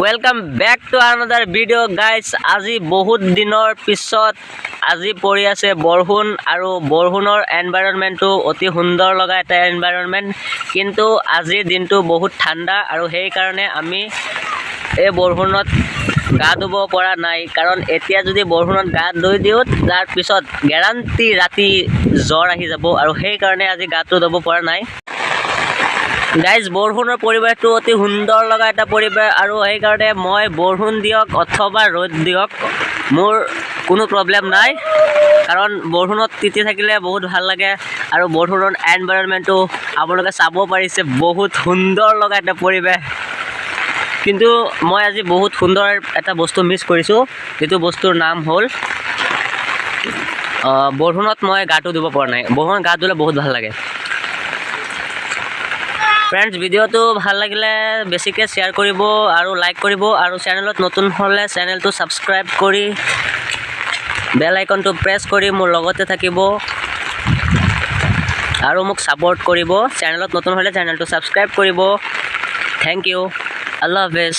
Welcome back to another video' guys. আজি বহুত দিনৰ পিছত আজি পৰি আছে বৰষুণ আৰু বৰষুণৰ এনভাইৰনমেণ্টটো অতি সুন্দৰ লগা এটা এনভাইৰনমেণ্ট, কিন্তু আজিৰ দিনটো বহুত ঠাণ্ডা আৰু সেইকাৰণে আমি এই বৰষুণত গা ধুব পৰা নাই। কাৰণ এতিয়া যদি বৰষুণত গা ধুই দিওঁ তাৰপিছত গেৰাণ্টি ৰাতি জ্বৰ আহি যাব, আৰু সেইকাৰণে আজি গাটো ধুব পৰা নাই। গাইজ, বৰষুণৰ পৰিৱেশটো অতি সুন্দৰ লগা এটা পৰিৱেশ, আৰু সেইকাৰণে মই বৰষুণ দিয়ক অথবা ৰ'দ দিয়ক মোৰ কোনো প্ৰব্লেম নাই, কাৰণ বৰষুণত তিতি থাকিলে বহুত ভাল লাগে। আৰু বৰষুণৰ এনভাইৰনমেণ্টটো আপোনালোকে চাব পাৰিছে, বহুত সুন্দৰ লগা এটা পৰিৱেশ। কিন্তু মই আজি বহুত সুন্দৰ এটা বস্তু মিছ কৰিছোঁ, যিটো বস্তুৰ নাম হ'ল বৰষুণত মই গাটো ধুব পৰা নাই। বৰষুণত গা ধুলে বহুত ভাল লাগে। ফ্ৰেণ্ডছ, ভিডিঅ'টো ভাল লাগিলে বেছিকৈ শ্বেয়াৰ কৰিব আৰু লাইক কৰিব, আৰু চেনেলত নতুন হ'লে চেনেলটো ছাবস্ক্ৰাইব কৰি বেল আইকনটো প্ৰেছ কৰি মোৰ লগতে থাকিব আৰু মোক ছাপোৰ্ট কৰিব। চেনেলত নতুন হ'লে চেনেলটো ছাবস্ক্ৰাইব কৰিব। থেংক ইউ, আল্লাহ হাফেজ।